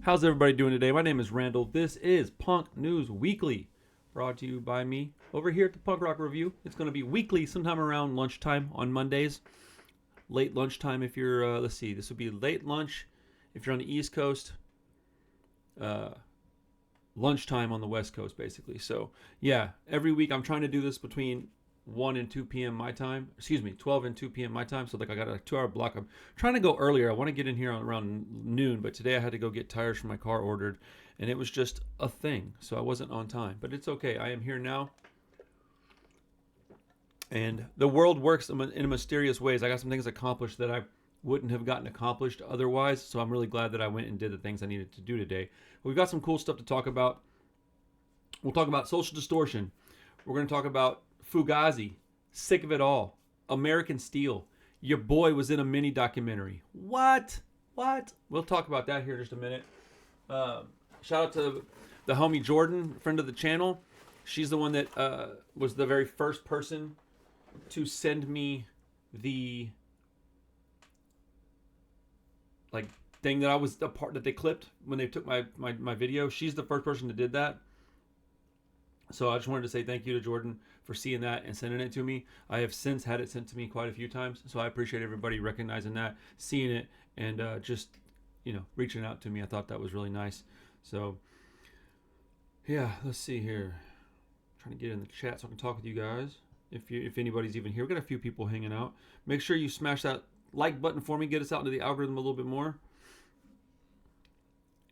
How's everybody doing today? My name is Randall. This is Punk News Weekly, brought to you by me over here at the Punk Rock Review. It's going to be weekly, sometime around lunchtime on Mondays. Late lunchtime if you're, let's see, this would be late lunch if you're on the East Coast. Lunchtime on the West Coast, basically. So, yeah, every week I'm trying to do this between 1 and 2 p.m. my time. 12 and 2 p.m. my time. So, like, I got a 2-hour block. I'm trying to go earlier. I want to get in here around noon, but today I had to go get tires for my car ordered, and it was just a thing. So, I wasn't on time. But it's okay. I am here now. And the world works in mysterious ways. I got some things accomplished that I wouldn't have gotten accomplished otherwise. So I'm really glad that I went and did the things I needed to do today. We've got some cool stuff to talk about. We'll talk about Social Distortion. We're going to talk about Fugazi, Sick of It All, American Steel. Your boy was in a mini documentary. What? We'll talk about that here in just a minute. Shout out to the homie Jordan, friend of the channel. She's the one that was the very first person to send me the thing that I was a part that they clipped when they took my video. She's the first person that did that. So I just wanted to say thank you to Jordan for seeing that and sending it to me. I have since had it sent to me quite a few times. So I appreciate everybody recognizing that, seeing it, and just, reaching out to me. I thought that was really nice. So, yeah, let's see here. I'm trying to get in the chat so I can talk with you guys. If anybody's even here. We've got a few people hanging out. Make sure you smash that like button for me. Get us out into the algorithm a little bit more.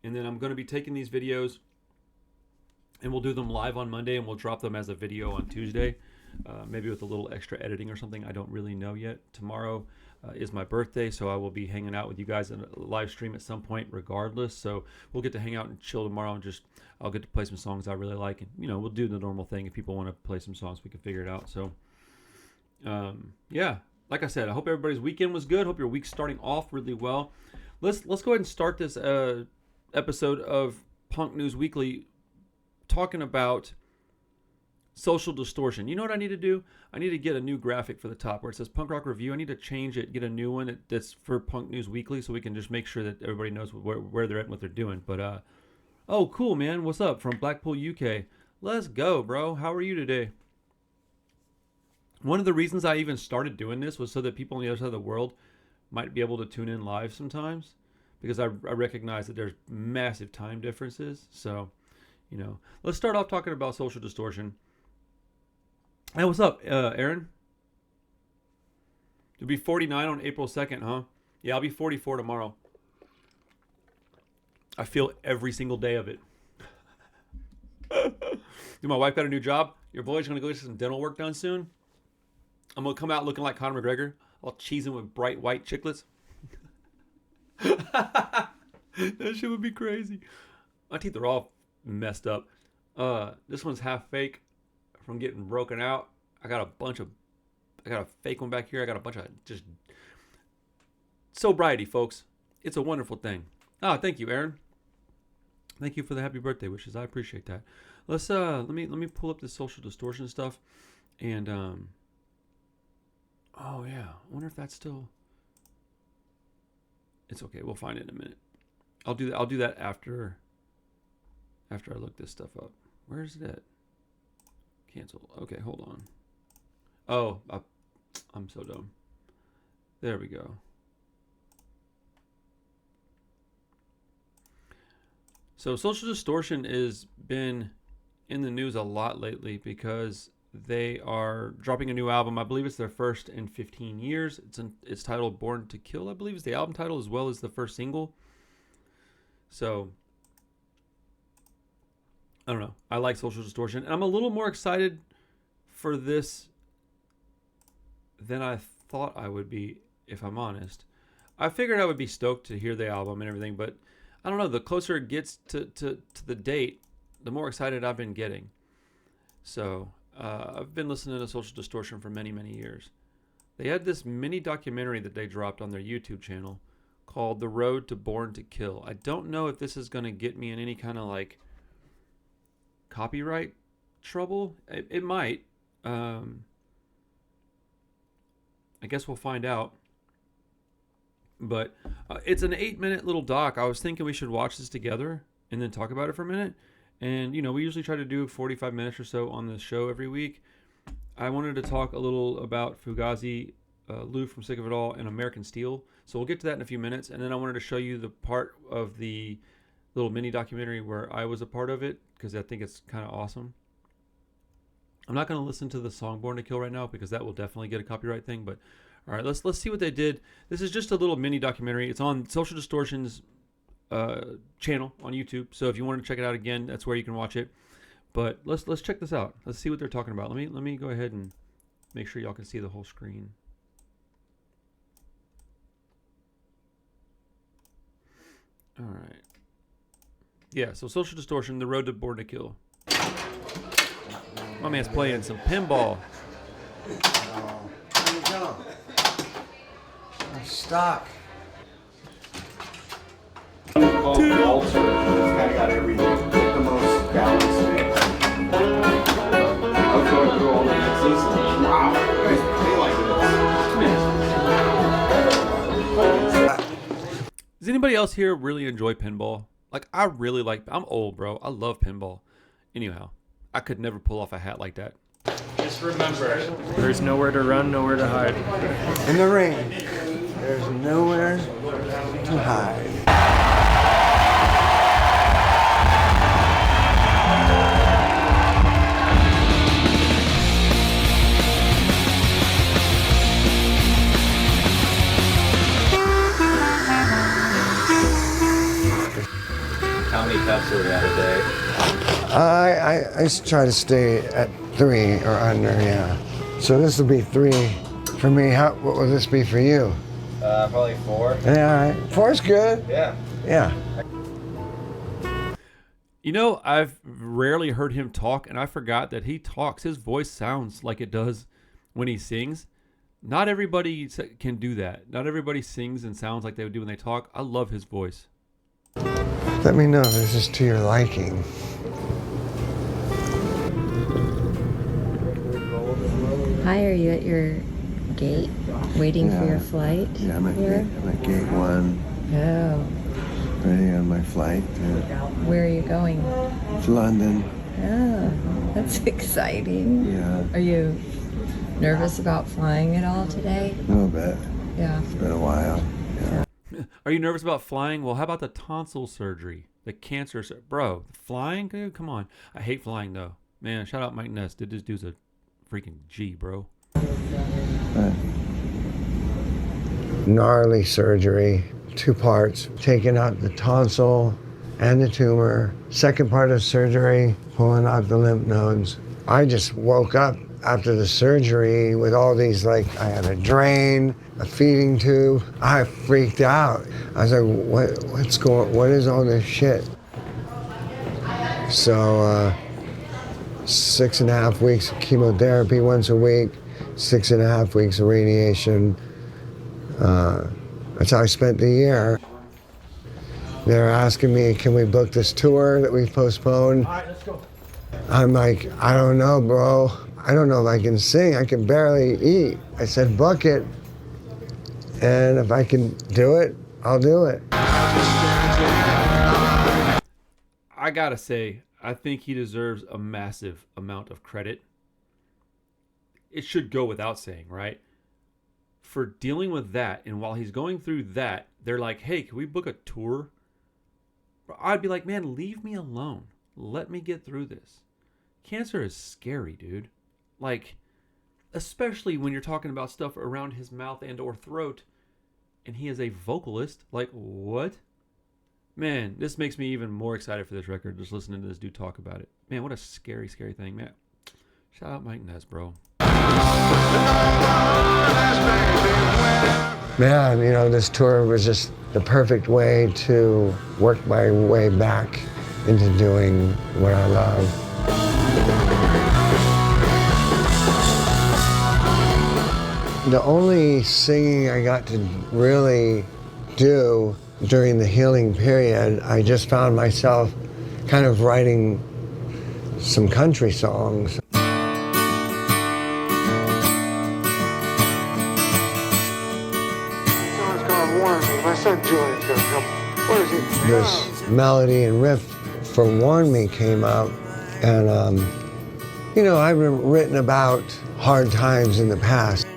And then I'm going to be taking these videos and we'll do them live on Monday and we'll drop them as a video on Tuesday. Maybe with a little extra editing or something. I don't really know yet. Tomorrow is my birthday, so I will be hanging out with you guys in a live stream at some point regardless. So we'll get to hang out and chill tomorrow, and I'll get to play some songs I really like. And, we'll do the normal thing. If people want to play some songs, we can figure it out. So, yeah, like I said, I hope everybody's weekend was good. Hope your week's starting off really well. Let's go ahead and start this episode of Punk News Weekly talking about Social Distortion. You know what I need to do? I need to get a new graphic for the top where it says Punk Rock Review. I need to change it, get a new one that's for Punk News Weekly so we can just make sure that everybody knows where they're at and what they're doing. But, oh, cool, man. What's up from Blackpool, UK? Let's go, bro. How are you today? One of the reasons I even started doing this was so that people on the other side of the world might be able to tune in live sometimes, because I recognize that there's massive time differences. So, let's start off talking about Social Distortion. Hey, what's up, Aaron? You'll be 49 on April 2nd, huh? Yeah, I'll be 44 tomorrow. I feel every single day of it. Dude, my wife got a new job. Your boy's going to go get some dental work done soon. I'm going to come out looking like Conor McGregor, all cheesing with bright white chiclets. That shit would be crazy. My teeth are all messed up. This one's half fake from getting broken out. I got a fake one back here. I got a bunch of just sobriety, folks. It's a wonderful thing. Thank you, Aaron. Thank you for the happy birthday wishes. I appreciate that. Let's let me pull up the Social Distortion stuff, and oh yeah, I wonder if that's still. It's okay. We'll find it in a minute. I'll do that after I look this stuff up. Where is it at? Cancel. Okay, hold on. Oh, I'm so dumb. There we go. So Social Distortion has been in the news a lot lately because they are dropping a new album. I believe it's their first in 15 years. It's titled Born to Kill, I believe is the album title, as well as the first single. So, I don't know. I like Social Distortion. And I'm a little more excited for this than I thought I would be, if I'm honest. I figured I would be stoked to hear the album and everything, but I don't know. The closer it gets to the date, the more excited I've been getting. So, I've been listening to Social Distortion for many, many years. They had this mini documentary that they dropped on their YouTube channel called The Road to Born to Kill. I don't know if this is going to get me in any kind of copyright trouble. It might. I guess we'll find out. But it's an 8-minute little doc. I was thinking we should watch this together and then talk about it for a minute. And, you know, we usually try to do 45 minutes or so on this show every week. I wanted to talk a little about Fugazi, Lou from Sick of It All, and American Steel. So we'll get to that in a few minutes. And then I wanted to show you the part of the little mini documentary where I was a part of it, because I think it's kind of awesome. I'm not going to listen to the song Born to Kill right now, because that will definitely get a copyright thing. But all right, let's see what they did. This is just a little mini documentary. It's on Social Distortion's channel on YouTube. So if you want to check it out again, that's where you can watch it. But let's check this out. Let's see what they're talking about. Let me go ahead and make sure y'all can see the whole screen. All right. Yeah, so Social Distortion, The Road to Born to Kill. My man's playing some pinball. Where you go? I'm stuck. Alter. It's kind of got everything. The most balanced mix. I was going through all the mixes. Wow. They like it. Does anybody else here really enjoy pinball? Like, I really like... I'm old, bro. I love pinball. Anyhow, I could never pull off a hat like that. Just remember, there's nowhere to run, nowhere to hide. In the rain, there's nowhere to hide. How many cups are we at a day? I try to stay at 3 or under, yeah. So this will be 3 for me. What will this be for you? Probably 4. Yeah, all right. 4's good. Yeah. Yeah. You know, I've rarely heard him talk, and I forgot that he talks. His voice sounds like it does when he sings. Not everybody can do that. Not everybody sings and sounds like they would do when they talk. I love his voice. Let me know if this is to your liking. Hi, are you at your gate waiting for your flight? Yeah, I'm at, here? I'm at gate 1, Oh, ready on my flight where are you going? to London. Oh, that's exciting. Yeah, Are you nervous about flying at all today? a little bit. Yeah. It's been a while. Yeah. Are you nervous about flying? Well, how about the tonsil surgery? The cancer bro, flying? Dude, come on. I hate flying, though. Man, shout out Mike Ness. This dude's a freaking G, bro. Gnarly surgery, 2 parts, taking out the tonsil and the tumor. Second part of surgery, pulling out the lymph nodes. I just woke up after the surgery with all these, like, I had a drain, a feeding tube. I freaked out. I was like, what is all this shit? So, 6.5 weeks of chemotherapy once a week, 6.5 weeks of radiation. That's how I spent the year. They're asking me, can we book this tour that we've postponed? All right, let's go. I'm like, I don't know, bro. I don't know if I can sing. I can barely eat. I said, book it. And if I can do it, I'll do it. I gotta say, I think he deserves a massive amount of credit. It should go without saying, right? For dealing with that, and while he's going through that, they're like, hey, can we book a tour? I'd be like, man, leave me alone. Let me get through this. Cancer is scary, dude. Like, especially when you're talking about stuff around his mouth and or throat, and he is a vocalist. Like, what? Man, this makes me even more excited for this record, just listening to this dude talk about it. Man, what a scary, scary thing, man. Shout out Mike Ness, bro. Man, you know, this tour was just the perfect way to work my way back into doing what I love. The only singing I got to really do during the healing period, I just found myself kind of writing some country songs. The song's called Warm Me. this melody and riff for Warn Me came out, and I've written about hard times in the past,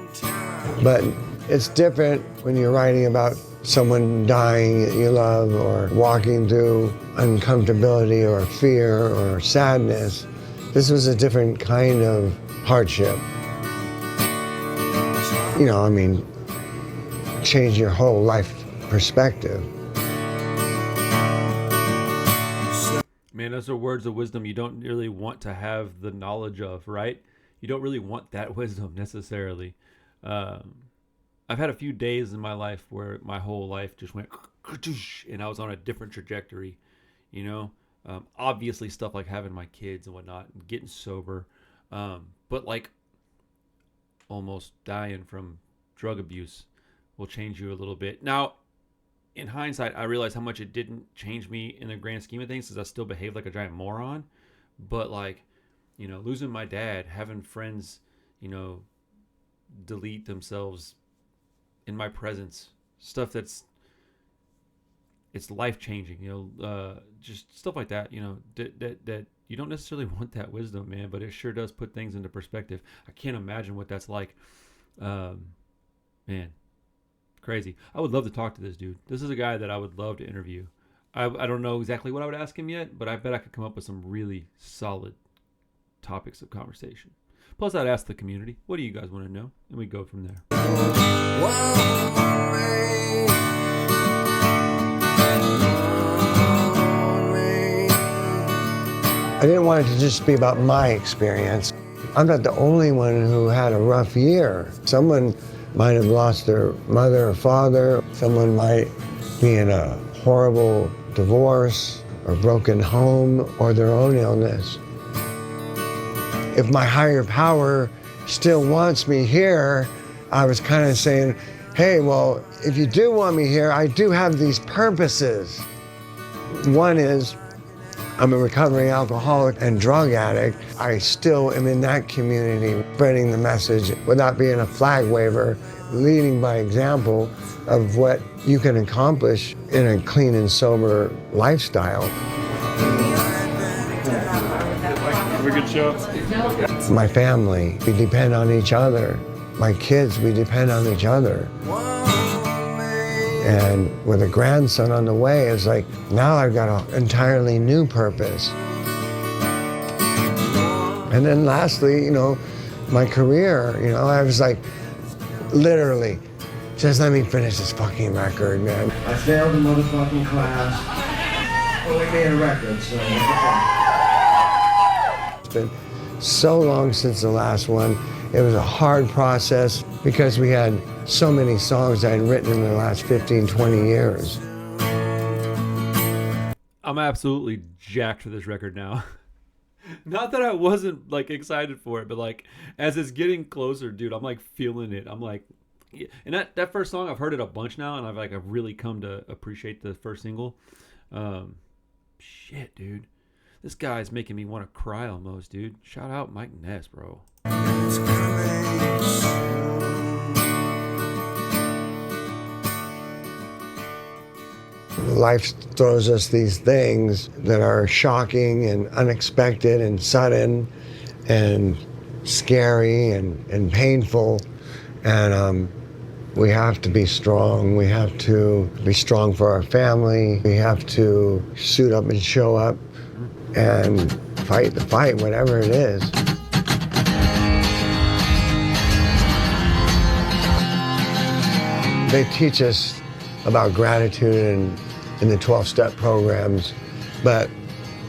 but it's different when you're writing about someone dying that you love, or walking through uncomfortability or fear or sadness. This was a different kind of hardship. Change your whole life perspective. Man, those are words of wisdom you don't really want to have the knowledge of, right? You don't really want that wisdom necessarily. I've had a few days in my life where my whole life just went and I was on a different trajectory, obviously stuff like having my kids and whatnot and getting sober, but like almost dying from drug abuse will change you a little bit. Now, in hindsight, I realized how much it didn't change me in the grand scheme of things, because I still behaved like a giant moron. But losing my dad, having friends, delete themselves in my presence, stuff it's life changing, just stuff like that, that you don't necessarily want that wisdom, man, but it sure does put things into perspective. I can't imagine what that's like. Man, crazy. I would love to talk to this dude. This is a guy that I would love to interview. I don't know exactly what I would ask him yet, but I bet I could come up with some really solid topics of conversation. Plus, I'd ask the community, what do you guys want to know? And we go from there. I didn't want it to just be about my experience. I'm not the only one who had a rough year. Someone might have lost their mother or father. Someone might be in a horrible divorce or broken home or their own illness. If my higher power still wants me here, I was kind of saying, hey, well, if you do want me here, I do have these purposes. One is, I'm a recovering alcoholic and drug addict. I still am in that community, spreading the message without being a flag waver, leading by example of what you can accomplish in a clean and sober lifestyle. Have a good show. My family, we depend on each other. My kids, we depend on each other. And with a grandson on the way, it's like, now I've got an entirely new purpose. And then lastly, my career, I was like, literally, just let me finish this fucking record, man. I failed the motherfucking class. Well, we made a record, so. It's been so long since the last one. It was a hard process because we had so many songs I had written in the last 15, 20 years. I'm absolutely jacked for this record now. Not that I wasn't excited for it, but as it's getting closer, dude, I'm feeling it. I'm and that first song, I've heard it a bunch now, and I've really come to appreciate the first single. Shit, dude. This guy's making me want to cry almost, dude. Shout out Mike Ness, bro. Life throws us these things that are shocking and unexpected and sudden and scary and painful. And we have to be strong. We have to be strong for our family. We have to suit up and show up and fight the fight, whatever it is. They teach us about gratitude in the 12-step programs, but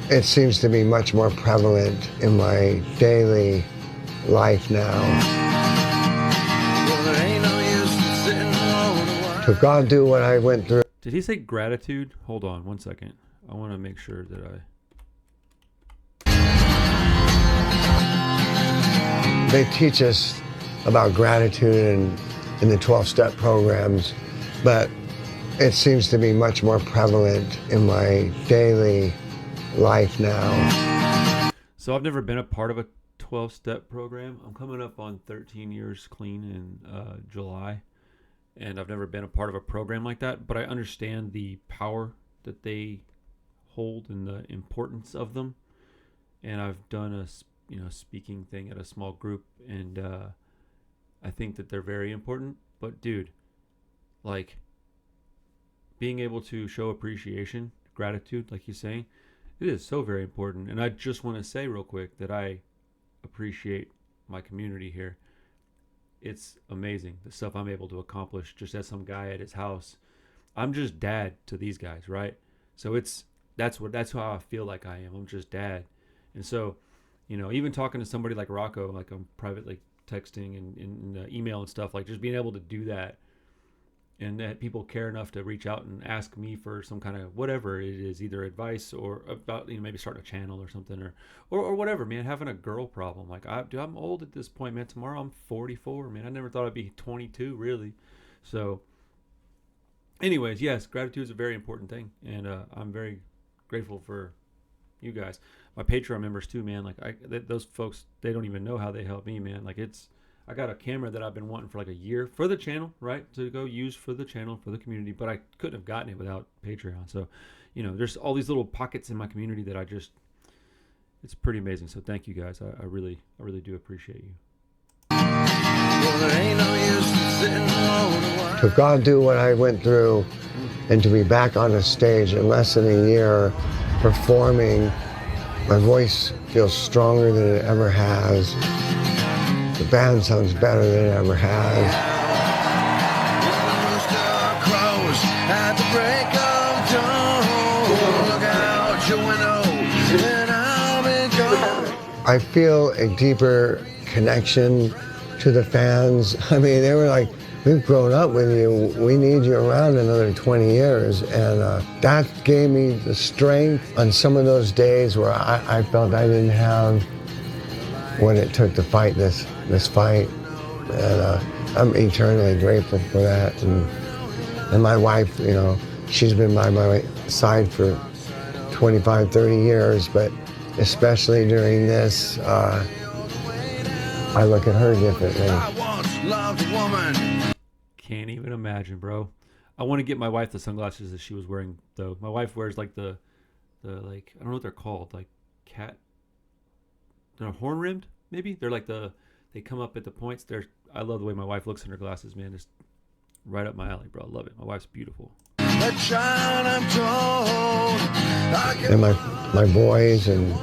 it seems to be much more prevalent in my daily life now. To God do what I went through. Did he say gratitude? Hold on 1 second. I want to make sure that I... They teach us about gratitude in the 12-step programs, but it seems to be much more prevalent in my daily life now. So I've never been a part of a 12-step program. I'm coming up on 13 years clean in July. and I've never been a part of a program like that, but I understand the power that they hold and the importance of them. And I've done a speaking thing at a small group, and I think that they're very important. But dude, like, being able to show appreciation, gratitude, like he's saying, it is so very important. And I just want to say real quick that I appreciate my community here. It's amazing the stuff I'm able to accomplish just as some guy at his house. I'm just dad to these guys, right? So that's how I feel like I am. I'm just dad. And so, even talking to somebody like Rocco, like I'm privately texting and email and stuff, like just being able to do that, and that people care enough to reach out and ask me for some kind of whatever it is, either advice or about maybe starting a channel or something, or whatever, man. Having a girl problem, like I'm old at this point, man. Tomorrow I'm 44, man. I never thought I'd be 22, really. So, anyways, yes, gratitude is a very important thing, and I'm very grateful for you guys, my Patreon members too, man. Like those folks, they don't even know how they help me, man. Like I got a camera that I've been wanting for like a year for the channel, right? To go use for the channel, for the community, but I couldn't have gotten it without Patreon. So, there's all these little pockets in my community that it's pretty amazing. So thank you guys. I really do appreciate you. To have gone through what I went through and to be back on a stage in less than a year performing, my voice feels stronger than it ever has. The band sounds better than it ever has. I feel a deeper connection to the fans. I mean, they were like, we've grown up with you. We need you around another 20 years. And that gave me the strength on some of those days where I felt I didn't have what it took to fight this fight. And I'm eternally grateful for that. And my wife, she's been by my side for 25, 30 years, but especially during this, I look at her differently. Can't even imagine, bro. I want to get my wife the sunglasses that she was wearing, though. My wife wears like the like, I don't know what they're called, like they're horn rimmed, maybe. They're like they come up at the points. I love the way my wife looks in her glasses, man. Just right up my alley, bro. I love it. My wife's beautiful. And my boys, and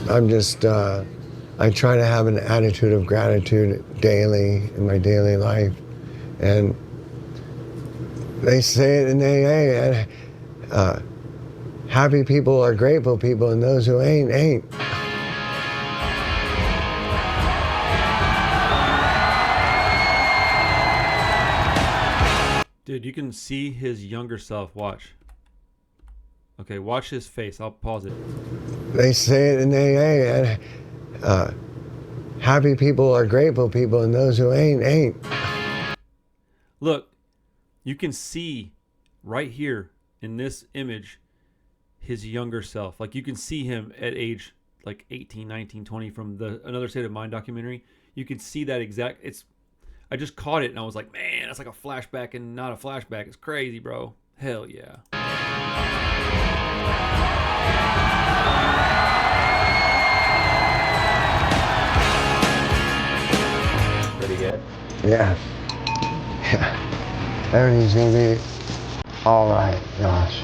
I'm just, I try to have an attitude of gratitude daily in my daily life. And they say it in AA, happy people are grateful people, and those who ain't. Dude, you can see his younger self. Watch. Okay, watch his face. I'll pause it. They say it in AA, happy people are grateful people, and those who ain't. Look, you can see right here in this image his younger self. Like, you can see him at age like 18, 19, 20 from the Another State of Mind documentary. You can see that exact. I just caught it and I was like, man, that's like a flashback and not a flashback. It's crazy, bro. Hell yeah. Pretty good. Yeah. Everything's gonna be all right, Josh.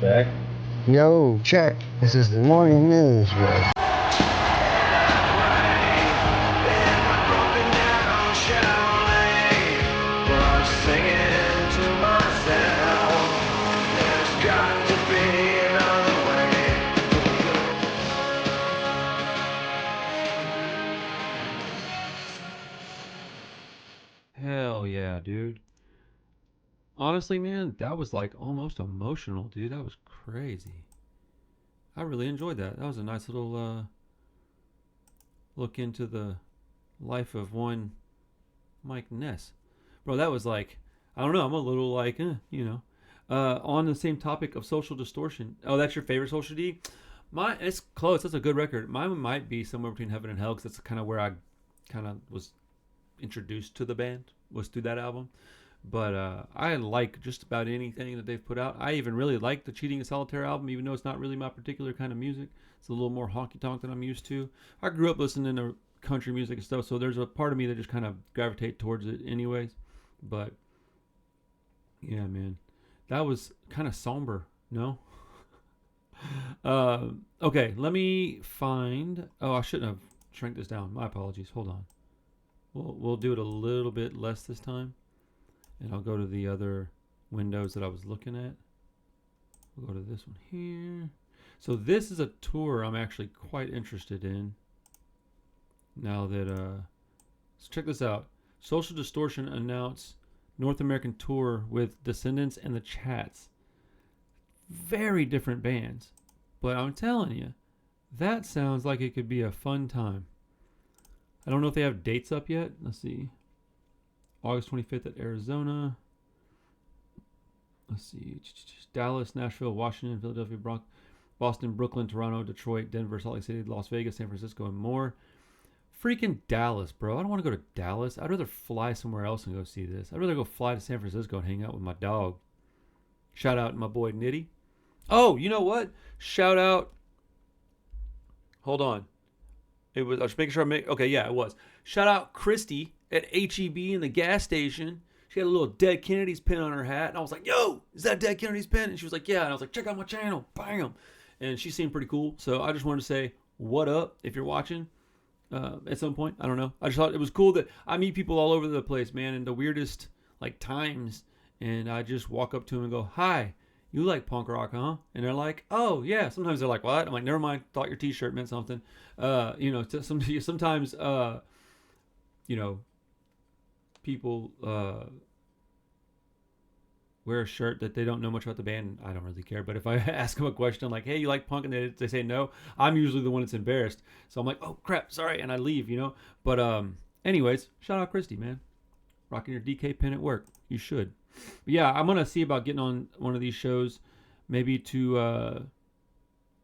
Back. Yo, check. This is the morning news. Bro. Hell yeah, dude. Honestly, man, that was like almost emotional, dude. That was crazy. I really enjoyed that. That was a nice little look into the Life of One Mike Ness. Bro, that was like, I don't know, I'm a little like, you know. On the same topic of Social Distortion. Oh, that's your favorite Social D? It's close. That's a good record. Mine might be somewhere between Heaven and Hell, because that's kind of where I kind of was introduced to the band, was through that album. But I like just about anything that they've put out. I even really like the Cheating in Solitaire album, even though it's not really my particular kind of music. It's a little more honky-tonk than I'm used to. I grew up listening to country music and stuff, so there's a part of me that just kind of gravitate towards it anyways. But, yeah, man. That was kind of somber, no? Okay, let me find... Oh, I shouldn't have shrank this down. My apologies. Hold on. We'll do it a little bit less this time. And I'll go to the other windows that I was looking at. We'll go to this one here. So this is a tour I'm actually quite interested in. Now that... so check this out. Social Distortion announced North American tour with Descendants and the Chats. Very different bands. But I'm telling you, that sounds like it could be a fun time. I don't know if they have dates up yet. Let's see. August 25th at Arizona. Let's see. Dallas, Nashville, Washington, Philadelphia, Boston, Brooklyn, Toronto, Detroit, Denver, Salt Lake City, Las Vegas, San Francisco, and more. Freaking Dallas, bro. I don't want to go to Dallas. I'd rather fly somewhere else and go see this. I'd rather go fly to San Francisco and hang out with my dog. Shout out to my boy Nitty. Oh, you know what? Shout out. Hold on. I was just making sure okay, yeah, it was. Shout out Christy at HEB in the gas station. She had a little Dead Kennedy's pin on her hat. And I was like, yo, is that Dead Kennedy's pin? And she was like, yeah. And I was like, check out my channel. Bam. And she seemed pretty cool. So I just wanted to say, what up, if you're watching at some point. I don't know. I just thought it was cool that I meet people all over the place, man, in the weirdest like times. And I just walk up to them and go, hi, you like punk rock, huh? And they're like, oh, yeah. Sometimes they're like, what? I'm like, never mind. Thought your t-shirt meant something. You know, sometimes, you know, people wear a shirt that they don't know much about the band. I don't really care. But if I ask them a question like, hey, you like punk? And they say no, I'm usually the one that's embarrassed. So I'm like, oh, crap, sorry. And I leave, you know. But anyways, shout out Christy, man. Rocking your DK pin at work. You should. But yeah, I'm going to see about getting on one of these shows. Maybe to,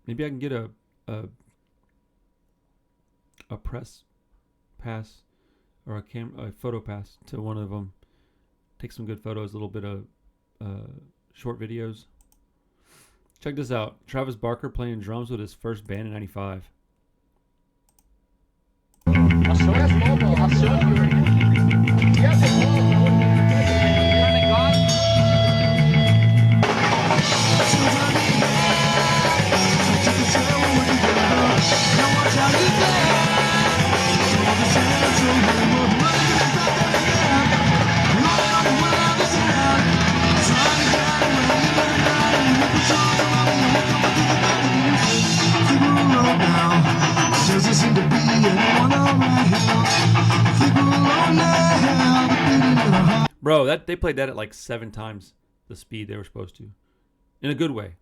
maybe I can get a press pass or a photo pass to one of them. Take some good photos, a little bit of short videos. Check this out. Travis Barker playing drums with his first band in 95. Bro, they played that at like 7 times the speed they were supposed to, in a good way.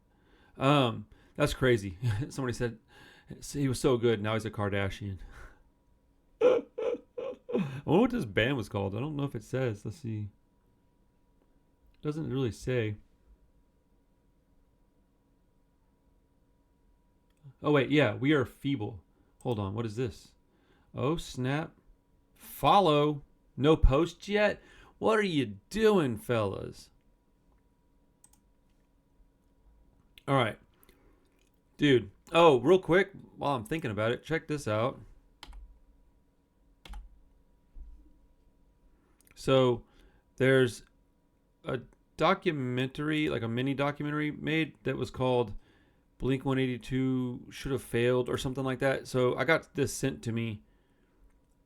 That's crazy. Somebody said he was so good. Now he's a Kardashian. I wonder what this band was called. I don't know if it says. Let's see. Doesn't really say. Oh wait, yeah, We Are Feeble. Hold on, what is this? Oh snap! Follow. No post yet. What are you doing, fellas? All right. Dude. Oh, real quick, while I'm thinking about it, check this out. So, there's a documentary, like a mini documentary made that was called Blink 182 Should Have Failed or something like that. So, I got this sent to me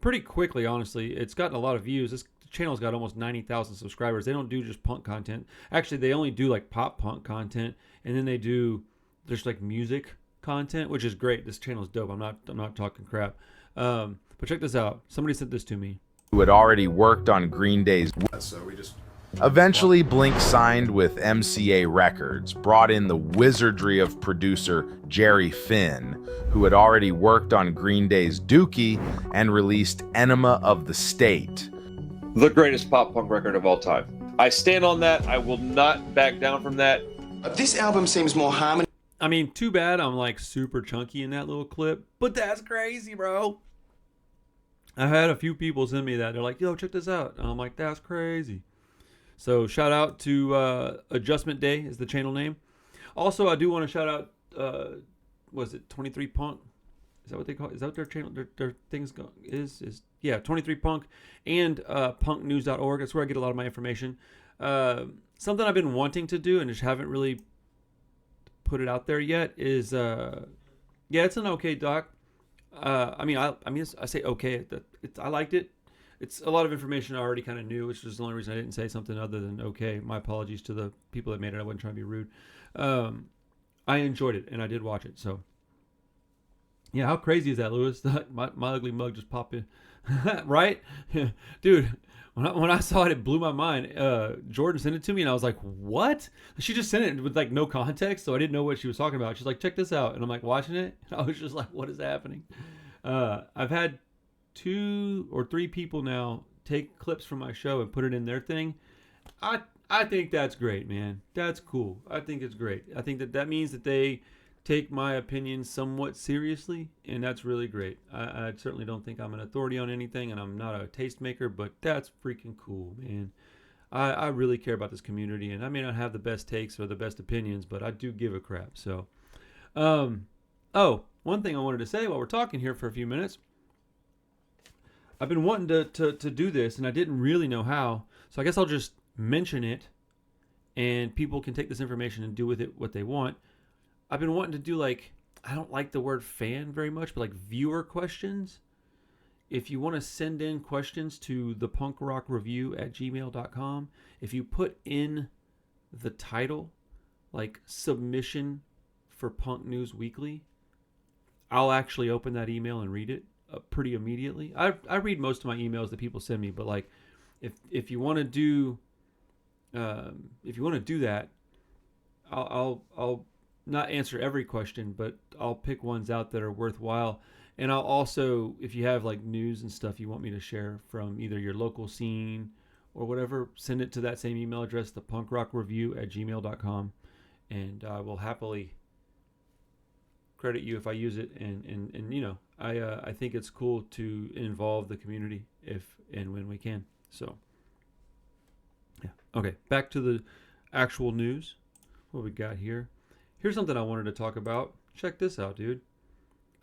pretty quickly, honestly. It's gotten a lot of views. This channel's got almost 90,000 subscribers. They don't do just punk content. Actually, they only do like pop punk content, and then they do just like music content, which is great. This channel is dope. I'm not talking crap. But check this out. Somebody sent this to me. Who had already worked on Green Day's. So we just Eventually, Blink signed with MCA Records, brought in the wizardry of producer Jerry Finn, who had already worked on Green Day's Dookie and released Enema of the State. The greatest pop punk record of all time. I stand on that. I will not back down from that. This album seems more harmony. I mean, too bad I'm like super chunky in that little clip, but that's crazy, bro. I had a few people send me that. They're like, yo, check this out. And I'm like, that's crazy. So shout out to Adjustment Day is the channel name. Also, I do want to shout out, was it 23 Punk? Is that what they call it? Is that what their channel, their things go, is? Yeah, 23 Punk and punknews.org. That's where I get a lot of my information. Something I've been wanting to do and just haven't really put it out there yet is, yeah, it's an okay doc. I say okay. I liked it. It's a lot of information I already kind of knew, which is the only reason I didn't say something other than okay. My apologies to the people that made it. I wasn't trying to be rude. I enjoyed it, and I did watch it. So, yeah, how crazy is that, Lewis? my ugly mug just popped in. Right? Dude, when I saw it, it blew my mind. Jordan sent it to me, and I was like, what? She just sent it with, like, no context, so I didn't know what she was talking about. She's like, check this out. And I'm, like, watching it, and I was just like, what is happening? I've had 2 or 3 people now take clips from my show and put it in their thing. I think that's great, man. That's cool. I think it's great. I think that means that they take my opinion somewhat seriously, and that's really great. I certainly don't think I'm an authority on anything, and I'm not a tastemaker, but that's freaking cool, man. I really care about this community, and I may not have the best takes or the best opinions, but I do give a crap. So, one thing I wanted to say while we're talking here for a few minutes. I've been wanting to do this, and I didn't really know how. So I guess I'll just mention it, and people can take this information and do with it what they want. I've been wanting to do, like, I don't like the word fan very much, but like viewer questions. If you want to send in questions to thepunkrockreview@gmail.com, if you put in the title, like submission for Punk News Weekly, I'll actually open that email and read it pretty immediately. I read most of my emails that people send me, but like if you want to do that, I'll not answer every question, but I'll pick ones out that are worthwhile. And I'll also, if you have like news and stuff you want me to share from either your local scene or whatever, send it to that same email address, thepunkrockreview@gmail.com, and I will happily credit you if I use it. And you know, I think it's cool to involve the community if and when we can. So yeah. Okay, back to the actual news. What we got here? Here's something I wanted to talk about. Check this out, dude.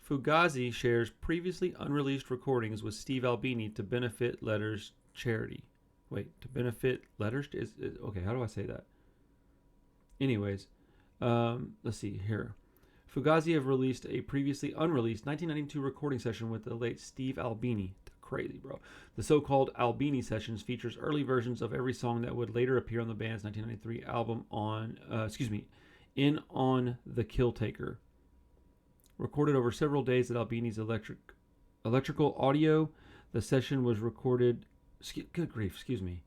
Fugazi shares previously unreleased recordings with Steve Albini to benefit Letters charity. Wait, to benefit Letters? Okay, how do I say that? Anyways, let's see here. Fugazi have released a previously unreleased 1992 recording session with the late Steve Albini. Crazy, bro. The so-called Albini Sessions features early versions of every song that would later appear on the band's 1993 album In On the Kill Taker. Recorded over several days at Albini's Electrical Audio, the session was recorded... Good grief, excuse me.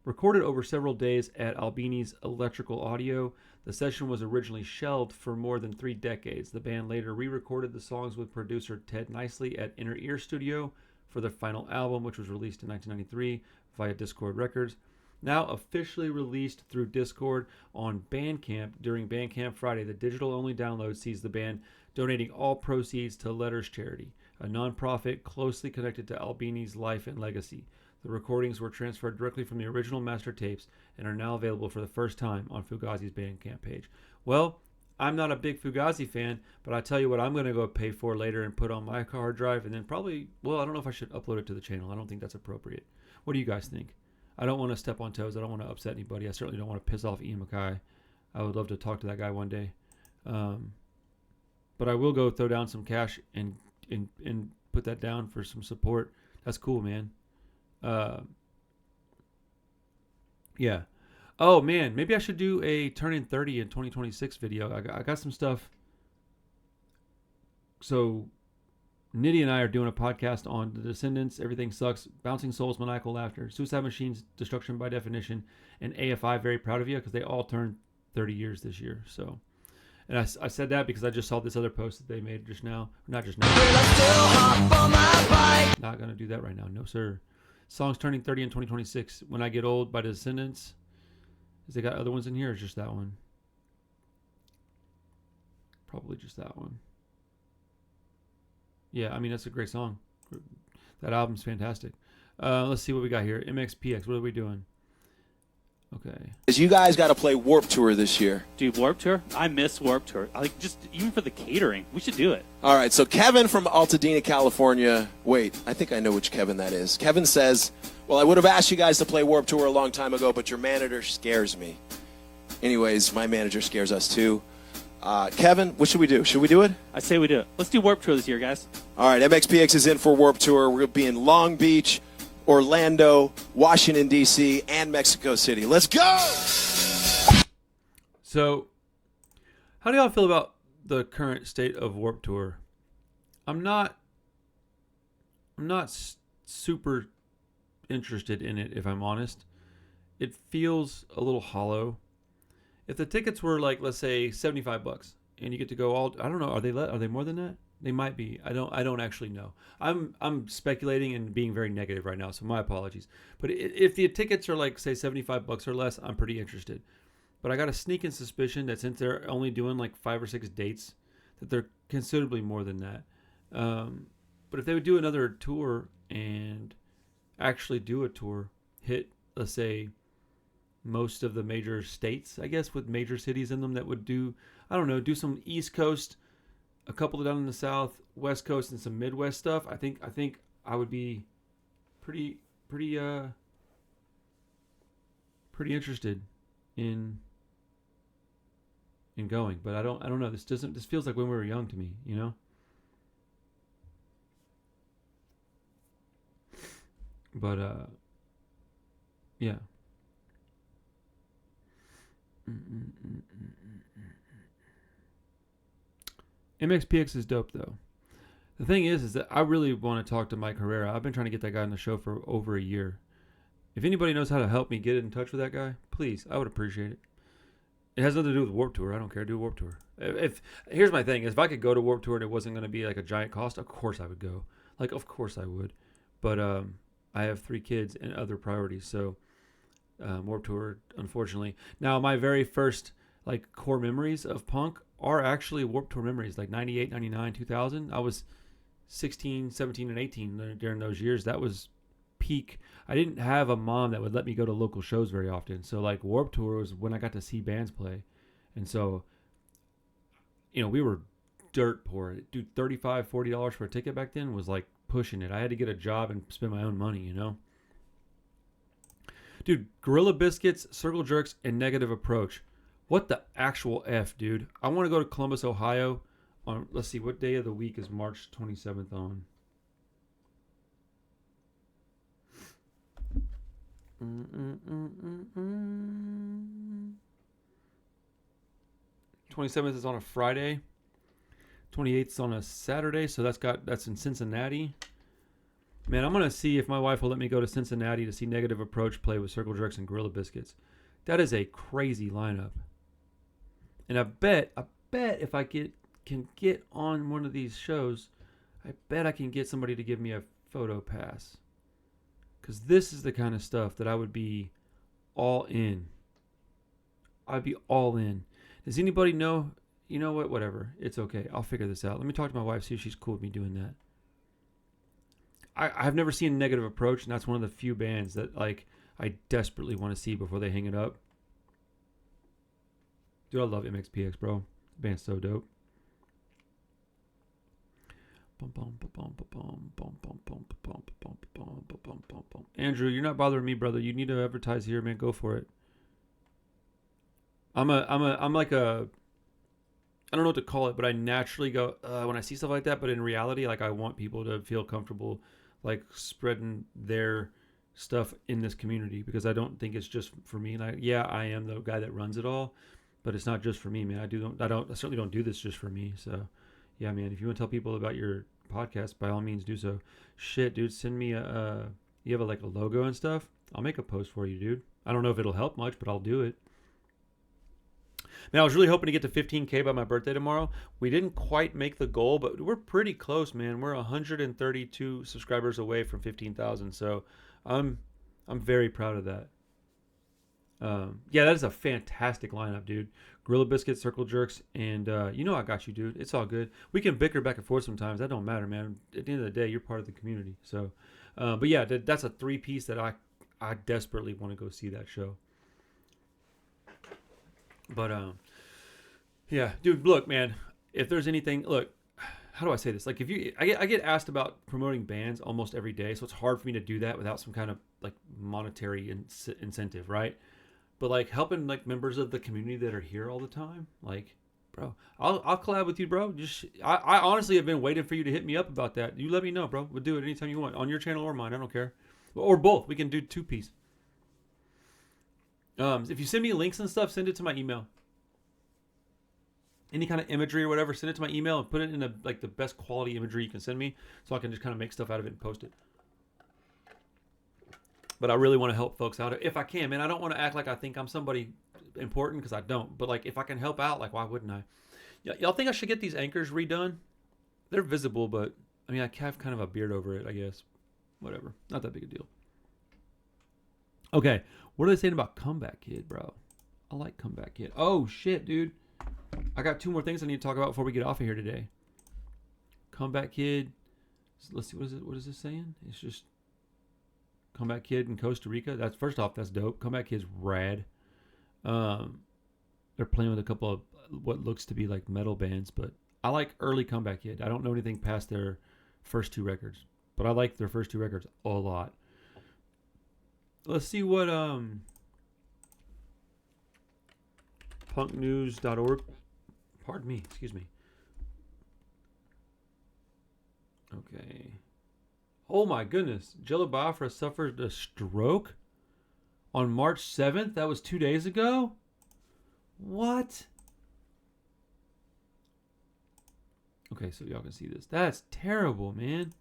Recorded over several days at Albini's Electrical Audio, the session was originally shelved for more than 3 decades. The band later re-recorded the songs with producer Ted Nicely at Inner Ear Studio for their final album, which was released in 1993 via Discord Records. Now officially released through Discord on Bandcamp during Bandcamp Friday, the digital-only download sees the band donating all proceeds to Letters Charity, a nonprofit closely connected to Albini's life and legacy. The recordings were transferred directly from the original master tapes and are now available for the first time on Fugazi's Bandcamp page. Well, I'm not a big Fugazi fan, but I tell you what I'm going to go pay for later and put on my hard drive, and then probably, well, I don't know if I should upload it to the channel. I don't think that's appropriate. What do you guys think? I don't want to step on toes. I don't want to upset anybody. I certainly don't want to piss off Ian Mackay. I would love to talk to that guy one day. But I will go throw down some cash and put that down for some support. That's cool, man. Yeah. Oh, man. Maybe I should do a turning 30 in 2026 video. I got some stuff. So Nitty and I are doing a podcast on The Descendants, Everything Sucks, Bouncing Souls, Maniacal Laughter, Suicide Machines, Destruction by Definition, and AFI, Very Proud of You, because they all turned 30 years this year. So, and I said that because I just saw this other post that they made just now. Not just now. Not going to do that right now. No, sir. Songs turning 30 in 2026. When I Get Old by The Descendants. Has they got other ones in here or just that one? Probably just that one. Yeah, I mean, that's a great song. That album's fantastic. Let's see what we got here. MXPX, what are we doing? Okay. You guys got to play Warp Tour this year. Dude, Warp Tour? I miss Warp Tour. Like, just even for the catering, we should do it. All right, so Kevin from Altadena, California. Wait, I think I know which Kevin that is. Kevin says, well, I would have asked you guys to play Warp Tour a long time ago, but your manager scares me. Anyways, my manager scares us too. Kevin, what should we do? Should we do it? I say we do it. Let's do Warp Tour this year, guys. All right, MXPX is in for Warp Tour. We're going to be in Long Beach, Orlando, Washington, D.C., and Mexico City. Let's go! So, how do y'all feel about the current state of Warp Tour? I'm not super interested in it, if I'm honest. It feels a little hollow. If the tickets were like, let's say, $75, and you get to go all, I don't know, are they more than that? They might be. I don't actually know. I'm speculating and being very negative right now, so my apologies. But if the tickets are like, say, $75 or less, I'm pretty interested. But I got a sneaking suspicion that since they're only doing like 5 or 6 dates, that they're considerably more than that. But if they would do another tour and actually do a tour, hit, let's say, most of the major states, I guess, with major cities in them that would do, I don't know, do some East Coast, a couple down in the South, West Coast, and some Midwest stuff. I think I would be pretty interested in going. But I don't know. This feels like when we were young to me, you know? But yeah. MXPX is dope though. The thing is that I really want to talk to Mike Herrera. I've been trying to get that guy on the show for over a year. If anybody knows how to help me get in touch with that guy, please, I would appreciate it. It has nothing to do with Warp Tour. I don't care. Do Warp Tour. Here's my thing: if I could go to Warp Tour and it wasn't going to be like a giant cost, of course I would go. Like, of course I would. But I have 3 kids and other priorities, so Warp Tour, unfortunately. Now, my very first like core memories of punk are actually Warp Tour memories, like 98, 99, 2000. I was 16, 17, and 18 during those years. That was peak. I didn't have a mom that would let me go to local shows very often. So like Warp Tour was when I got to see bands play. And so, you know, we were dirt poor. Dude, $35, $40 for a ticket back then was like pushing it. I had to get a job and spend my own money, you know? Dude, Gorilla Biscuits, Circle Jerks, and Negative Approach. What the actual F, dude? I want to go to Columbus, Ohio on, let's see, what day of the week is March 27th on? 27th is on a Friday. 28th is on a Saturday, so that's in Cincinnati. Man, I'm gonna see if my wife will let me go to Cincinnati to see Negative Approach play with Circle Jerks and Gorilla Biscuits. That is a crazy lineup. And I bet if I can get on one of these shows, I bet I can get somebody to give me a photo pass. Because this is the kind of stuff that I would be all in. I'd be all in. Does anybody know? You know what? Whatever. It's okay. I'll figure this out. Let me talk to my wife, see if she's cool with me doing that. I've never seen Negative Approach, and that's one of the few bands that like I desperately want to see before they hang it up. Dude, I love MXPX, bro. The band's so dope. Andrew, you're not bothering me, brother. You need to advertise here, man. Go for it. I'm like a, I don't know what to call it, but I naturally go when I see stuff like that. But in reality, like I want people to feel comfortable, like spreading their stuff in this community, because I don't think it's just for me. Like, yeah, I am the guy that runs it all, but it's not just for me, man. I certainly don't do this just for me. So, yeah, man. If you want to tell people about your podcast, by all means do so. Shit, dude, send me you have like a logo and stuff. I'll make a post for you, dude. I don't know if it'll help much, but I'll do it. Man, I was really hoping to get to 15K by my birthday tomorrow. We didn't quite make the goal, but we're pretty close, man. We're 132 subscribers away from 15,000, so I'm very proud of that. Yeah, that is a fantastic lineup, dude. Gorilla Biscuits, Circle Jerks, and you know I got you, dude. It's all good. We can bicker back and forth sometimes. That don't matter, man. At the end of the day, you're part of the community. So, but yeah, that's a 3-piece that I desperately want to go see that show. But yeah, dude, look, man. If there's anything, look, how do I say this? Like, I get asked about promoting bands almost every day, so it's hard for me to do that without some kind of like monetary incentive, right? But like helping like members of the community that are here all the time, like, bro, I'll collab with you, bro. I honestly have been waiting for you to hit me up about that. You let me know, bro. We'll do it anytime you want, on your channel or mine. I don't care, or both. We can do 2-piece. If you send me links and stuff, send it to my email. Any kind of imagery or whatever, send it to my email and put it in the best quality imagery you can send me, so I can just kind of make stuff out of it and post it. But I really want to help folks out if I can, man. I don't want to act like I think I'm somebody important, because I don't. But like, if I can help out, like, why wouldn't I? Y'all think I should get these anchors redone? They're visible, but I mean, I have kind of a beard over it, I guess. Whatever, not that big a deal. Okay, what are they saying about Comeback Kid, bro? I like Comeback Kid. Oh shit, dude. I got 2 more things I need to talk about before we get off of here today. Comeback Kid. Let's see, what is this saying? It's just Comeback Kid in Costa Rica. That's, first off, that's dope. Comeback Kid's rad. They're playing with a couple of what looks to be like metal bands, but I like early Comeback Kid. I don't know anything past their first 2 records, but I like their first 2 records a lot. Let's see what punknews.org. Pardon me, excuse me. Okay. Oh my goodness. Jello Biafra suffered a stroke on March 7th. That was 2 days ago? What? Okay, so y'all can see this. That's terrible, man.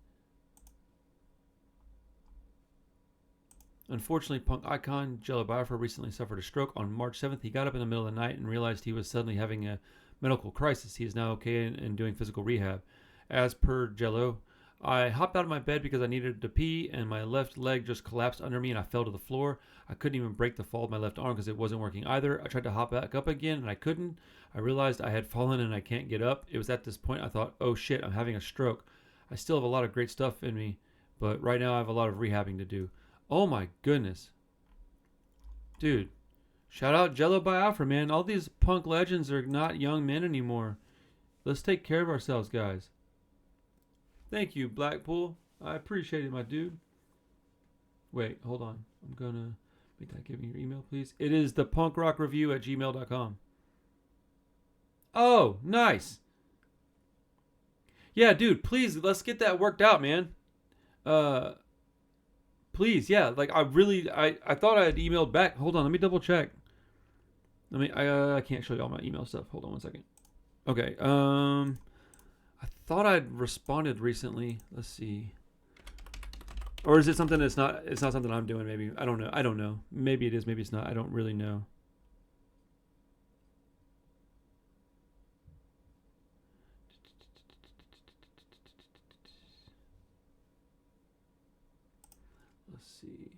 Unfortunately, punk icon Jello Biafra recently suffered a stroke on March 7th. He got up in the middle of the night and realized he was suddenly having a medical crisis. He is now okay and doing physical rehab. As per Jello, I hopped out of my bed because I needed to pee, and my left leg just collapsed under me and I fell to the floor. I couldn't even break the fall of my left arm because it wasn't working either. I tried to hop back up again and I couldn't. I realized I had fallen and I can't get up. It was at this point I thought, oh shit, I'm having a stroke. I still have a lot of great stuff in me, but right now I have a lot of rehabbing to do. Oh my goodness. Dude, shout out Jello Biafra, man. All these punk legends are not young men anymore. Let's take care of ourselves, guys. Thank you, Blackpool. I appreciate it, my dude. Wait, hold on. I'm gonna make that. Give me your email, please. It is thepunkrockreview@gmail.com. Oh, nice. Yeah, dude, please, let's get that worked out, man. Please, yeah. Like, I thought I had emailed back. Hold on, let me double check. I can't show you all my email stuff. Hold on one second. Okay, I thought I'd responded recently. Let's see. Or is it something that's not? It's not something I'm doing. Maybe I don't know. Maybe it is. Maybe it's not. I don't really know. Let's see.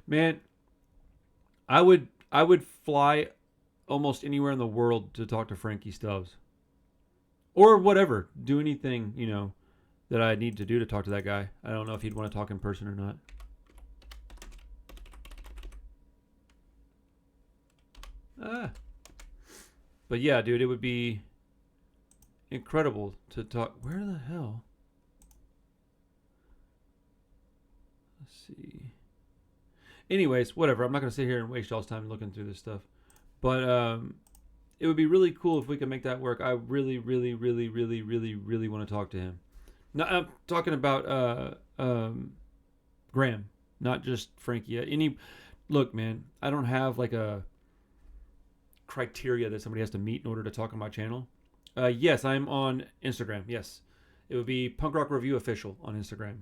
Man, I would fly almost anywhere in the world to talk to Frankie Stubbs. Or whatever. Do anything, that I need to do to talk to that guy. I don't know if he'd want to talk in person or not. But yeah, dude, it would be incredible to talk. Where the hell? Let's see. Anyways, whatever. I'm not going to sit here and waste y'all's time looking through this stuff. But it would be really cool if we could make that work. I really, really, really, really, really, really want to talk to him. No, I'm talking about Graham, not just Frankie. Look, man, I don't have like a criteria that somebody has to meet in order to talk on my channel. Yes, I'm on Instagram. Yes, it would be Punk Rock Review Official on Instagram.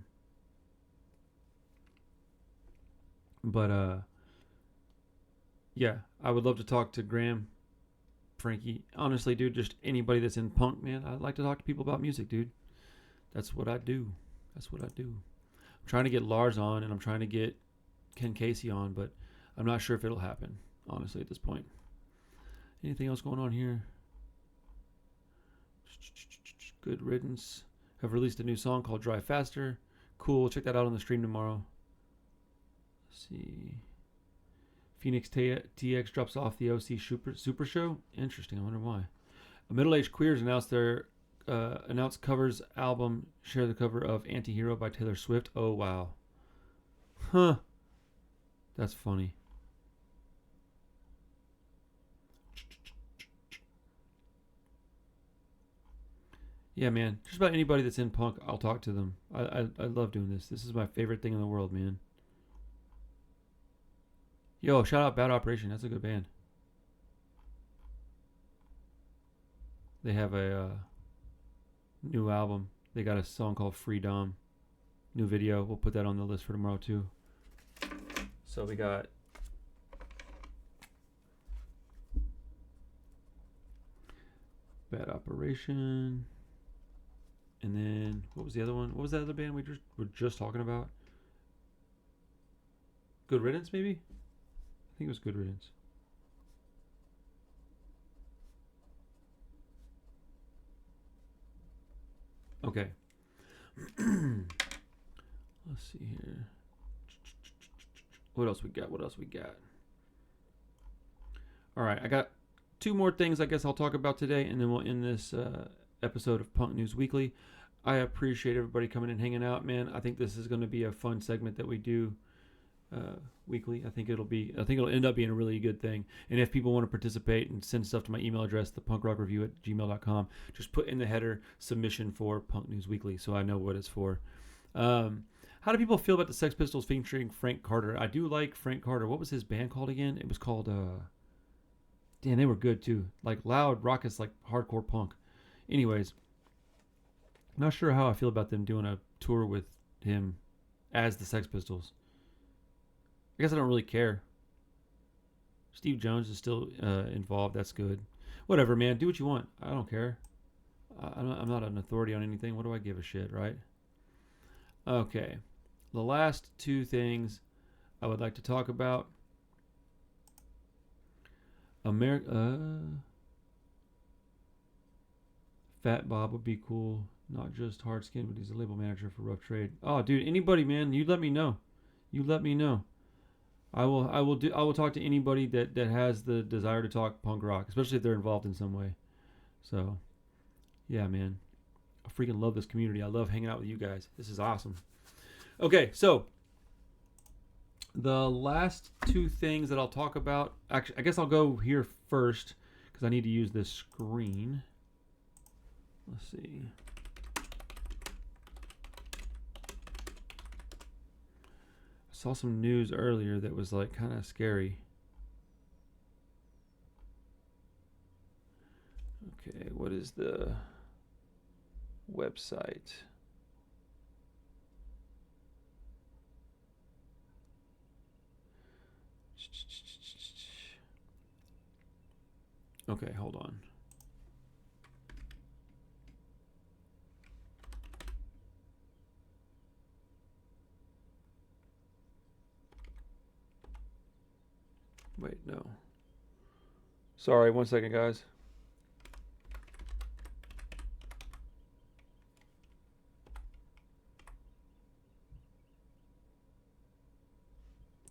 But yeah, I would love to talk to Graham, Frankie. Honestly, dude, just anybody that's in punk, man. I'd like to talk to people about music, dude. That's what I do. That's what I do. I'm trying to get Lars on, and I'm trying to get Ken Casey on, but I'm not sure if it'll happen, honestly, at this point. Anything else going on here? Good Riddance. Have released a new song called Drive Faster. Cool. Check that out on the stream tomorrow. Let's see. Phoenix TX drops off the OC Super Show. Interesting. I wonder why. Middle-aged queers announced their announced covers album. Share the cover of Anti-Hero by Taylor Swift. Oh wow. Huh. That's funny. Yeah, man. Just about anybody that's in punk, I'll talk to them. I love doing this. This is my favorite thing in the world, man. Yo, shout out Bad Operation. That's a good band. They have a new album. They got a song called Freedom. New video. We'll put that on the list for tomorrow, too. So we got Bad Operation. And then, what was the other one? What was that other band we were just talking about? Good Riddance, maybe? I think it was Good Riddance. Okay. Let's see here. What else we got? What else we got? All right, I got two more things I guess I'll talk about today, and then we'll end this episode of Punk News Weekly. I appreciate everybody coming and hanging out, man. I think this is going to be a fun segment that we do weekly. I think it'll end up being a really good thing. And if people want to participate and send stuff to my email address, thepunkrockreview@gmail.com, just put in the header submission for Punk News Weekly so I know what it's for. How do people feel about the Sex Pistols featuring Frank Carter? I do like Frank Carter. What was his band called again? It was called damn, they were good too. Like loud, raucous, like hardcore punk. Anyways, not sure how I feel about them doing a tour with him as the Sex Pistols. I guess I don't really care. Steve Jones is still involved. That's good. Whatever, man. Do what you want. I don't care. I'm not an authority on anything. What do I give a shit, right? Okay. The last two things I would like to talk about. Fat Bob would be cool. Not just hard skin, but he's a label manager for Rough Trade. Oh, dude, anybody, man, you let me know. You let me know. I will talk to anybody that has the desire to talk punk rock, especially if they're involved in some way. So, yeah, man. I freaking love this community. I love hanging out with you guys. This is awesome. Okay, so the last two things that I'll talk about, actually, I guess I'll go here first because I need to use this screen. Let's see. I saw some news earlier that was like kind of scary. Okay, what is the website? Okay, hold on. Wait, no. Sorry, 1 second, guys.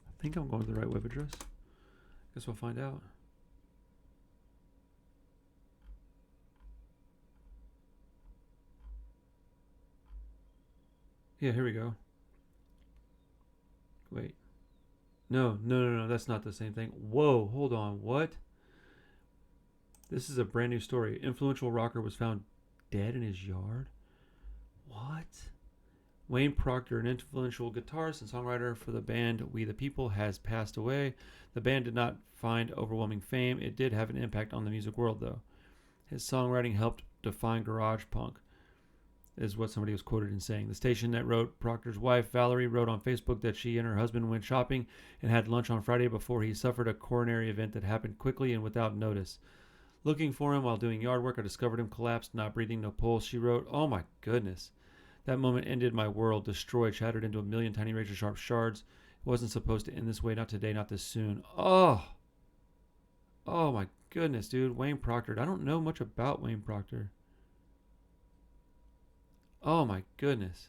I think I'm going to the right web address. Guess we'll find out. Yeah, here we go. Wait. No, that's not the same thing. Whoa, hold on. What? This is a brand new story. Influential rocker was found dead in his yard. What? Wayne Proctor, an influential guitarist and songwriter for the band We the People, has passed away. The band did not find overwhelming fame. It did have an impact on the music world, though. His songwriting helped define garage punk, is what somebody was quoted in saying. The station that wrote Proctor's wife, Valerie, wrote on Facebook that she and her husband went shopping and had lunch on Friday before he suffered a coronary event that happened quickly and without notice. Looking for him while doing yard work, I discovered him collapsed, not breathing, no pulse. She wrote, "Oh my goodness. That moment ended my world, destroyed, shattered into a million tiny razor-sharp shards. It wasn't supposed to end this way, not today, not this soon." Oh my goodness, dude. Wayne Proctor. I don't know much about Wayne Proctor. Oh my goodness.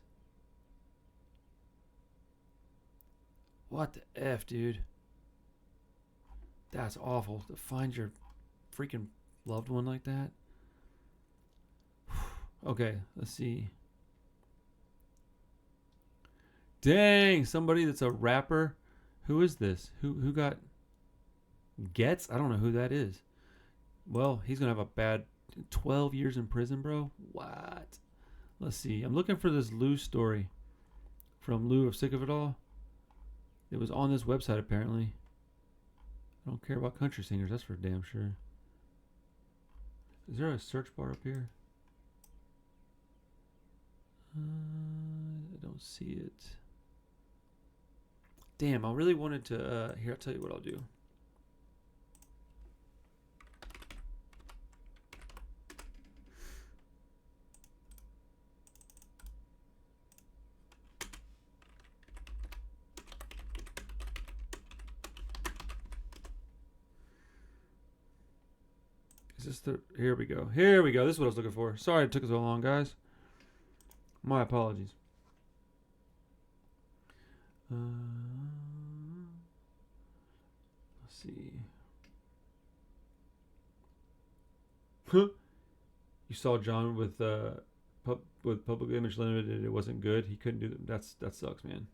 What the F, dude? That's awful to find your freaking loved one like that. Okay, let's see. Dang, somebody that's a rapper. Who is this? Who got Gets? I don't know who that is. Well, he's gonna have a bad 12 years in prison, bro. What? Let's see. I'm looking for this Lou story from Lou of Sick of It All. It was on this website apparently. I don't care about country singers, that's for damn sure. Is there a search bar up here? I don't see it. Damn, I really wanted to, here, I'll tell you what I'll do. Is this the, here we go. Here we go. This is what I was looking for. Sorry it took so long, guys. My apologies. Let's see. You saw John with Public Image Limited. It wasn't good. He couldn't do that. That sucks, man.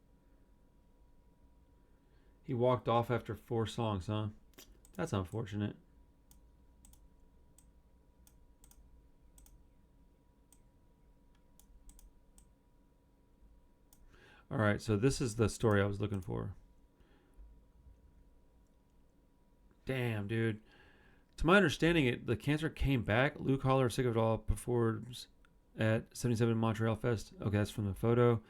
He walked off after 4 songs, huh? That's unfortunate. All right, so this is the story I was looking for. Damn, dude. To my understanding, the cancer came back. Lou Collar, Sick of It All, performs at 77 Montreal Fest. Okay, that's from the photo.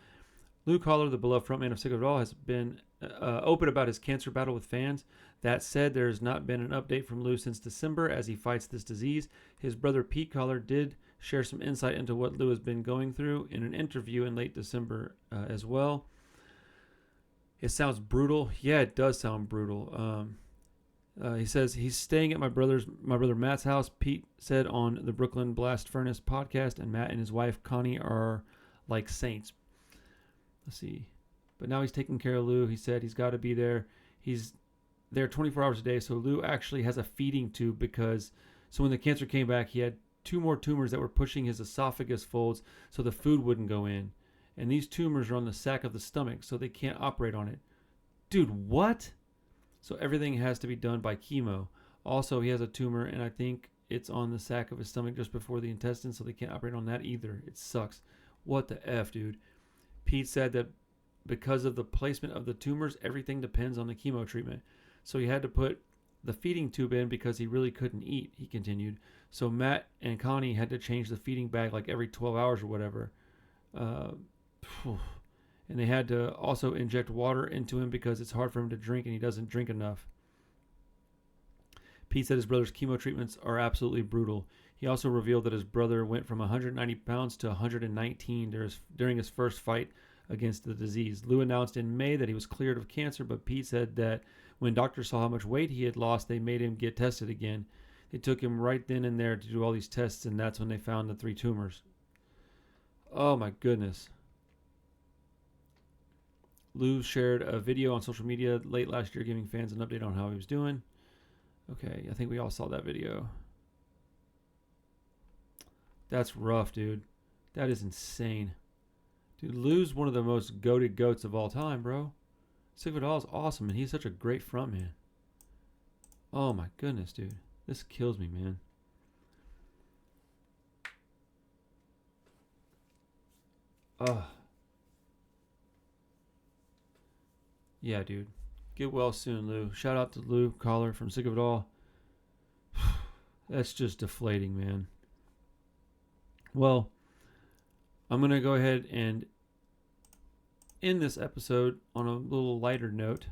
Lou Collar, the beloved frontman of Sick of It All, has been open about his cancer battle with fans. That said, there has not been an update from Lou since December as he fights this disease. His brother Pete Collar did share some insight into what Lou has been going through in an interview in late December as well. It sounds brutal. Yeah, it does sound brutal. He says he's staying at my brother Matt's house. Pete said on the Brooklyn Blast Furnace podcast, and Matt and his wife Connie are like saints. Let's see. But now he's taking care of Lou. He said he's got to be there. He's there 24 hours a day. So Lou actually has a feeding tube because so when the cancer came back, he had 2 more tumors that were pushing his esophagus folds so the food wouldn't go in. And these tumors are on the sack of the stomach, so they can't operate on it. Dude, what? So everything has to be done by chemo. Also, he has a tumor, and I think it's on the sack of his stomach just before the intestine, so they can't operate on that either. It sucks. What the F, dude? Pete said that because of the placement of the tumors, everything depends on the chemo treatment. So he had to put the feeding tube in because he really couldn't eat, he continued. So Matt and Connie had to change the feeding bag like every 12 hours or whatever. And they had to also inject water into him because it's hard for him to drink and he doesn't drink enough. Pete said his brother's chemo treatments are absolutely brutal. He also revealed that his brother went from 190 pounds to 119 during his first fight against the disease. Lou announced in May that he was cleared of cancer, but Pete said that when doctors saw how much weight he had lost, they made him get tested again. They took him right then and there to do all these tests, and that's when they found the 3 tumors. Oh my goodness. Lou shared a video on social media late last year giving fans an update on how he was doing. Okay, I think we all saw that video. That's rough, dude. That is insane. Dude, Lou's one of the most goated goats of all time, bro. Sick of It All is awesome, and he's such a great frontman. Oh my goodness, dude. This kills me, man. Yeah, dude. Get well soon, Lou. Shout out to Lou Collar from Sick of It All. That's just deflating, man. Well, I'm going to go ahead and end this episode on a little lighter note.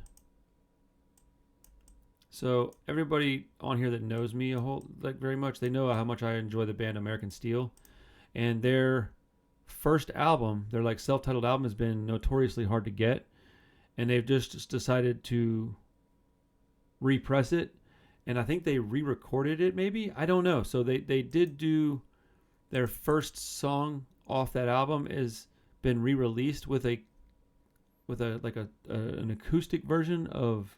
So everybody on here that knows me very much, they know how much I enjoy the band American Steel. And their first album, their like self-titled album, has been notoriously hard to get. And they've just decided to repress it. And I think they re-recorded it maybe. I don't know. So they did do their first song off that album is been re-released with an acoustic version of,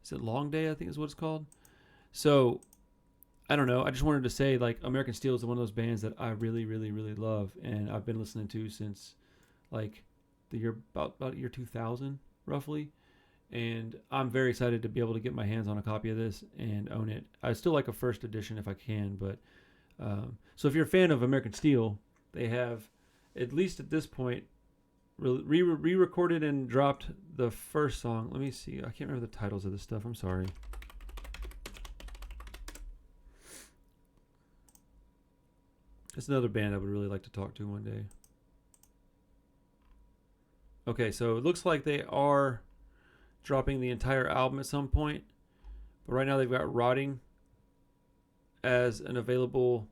is it Long Day, I think is what it's called. So I don't know. I just wanted to say, like, American Steel is one of those bands that I really, really, really love, and I've been listening to since like the year about year 2000 roughly. And I'm very excited to be able to get my hands on a copy of this and own it. I still like a first edition if I can, but so if you're a fan of American Steel, they have, at least at this point, re-recorded and dropped the first song. Let me see. I can't remember the titles of this stuff. I'm sorry. It's another band I would really like to talk to one day. Okay, so it looks like they are dropping the entire album at some point. But right now they've got Rotting as an available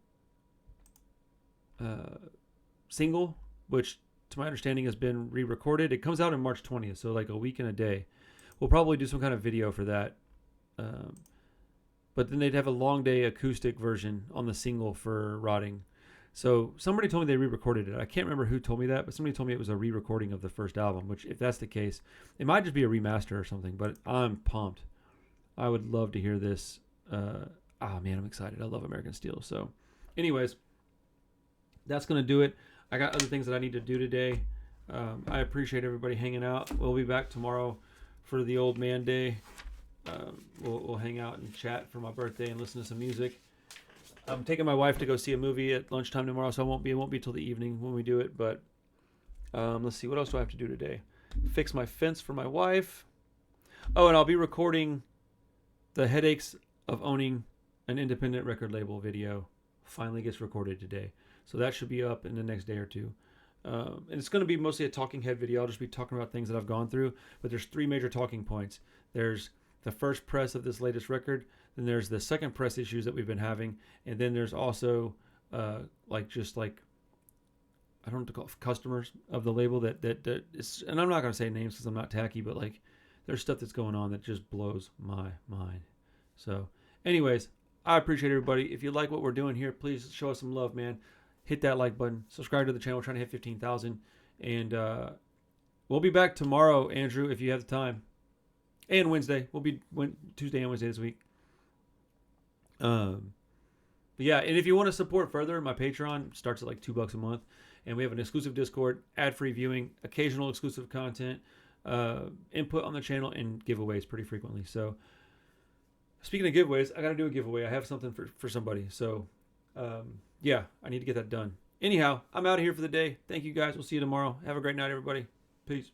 single, which to my understanding has been re-recorded. It comes out on March 20th, so like a week and a day. We'll probably do some kind of video for that. But then they'd have a Long Day acoustic version on the single for Rotting. So somebody told me they re-recorded it. I can't remember who told me that, but somebody told me it was a re-recording of the first album, which if that's the case, it might just be a remaster or something, but I'm pumped. I would love to hear this. Man, I'm excited. I love American Steel. So anyways, that's going to do it. I got other things that I need to do today. I appreciate everybody hanging out. We'll be back tomorrow for the Old Man Day. We'll hang out and chat for my birthday and listen to some music. I'm taking my wife to go see a movie at lunchtime tomorrow, so it won't be till the evening when we do it. But let's see, what else do I have to do today? Fix my fence for my wife. Oh, and I'll be recording the Headaches of Owning an Independent Record Label video. Finally gets recorded today, so that should be up in the next day or two. And it's going to be mostly a talking head video. I'll just be talking about things that I've gone through. But there's 3 major talking points. There's the first press of this latest record. Then there's the second press issues that we've been having, and then there's also I don't know what to call it, customers of the label that is, and I'm not going to say names because I'm not tacky, but like there's stuff that's going on that just blows my mind. So anyways, I appreciate everybody. If you like what we're doing here, please show us some love, man. Hit that like button, subscribe to the channel. We're trying to hit 15,000, and we'll be back tomorrow, Andrew, if you have the time, and Wednesday. We'll be Tuesday and Wednesday this week. But yeah, and if you want to support further, my Patreon starts at like $2 a month, and we have an exclusive Discord, ad-free viewing, occasional exclusive content, input on the channel, and giveaways pretty frequently. So speaking of giveaways, I got to do a giveaway. I have something for somebody. So yeah, I need to get that done. Anyhow, I'm out of here for the day. Thank you guys. We'll see you tomorrow. Have a great night, everybody. Peace.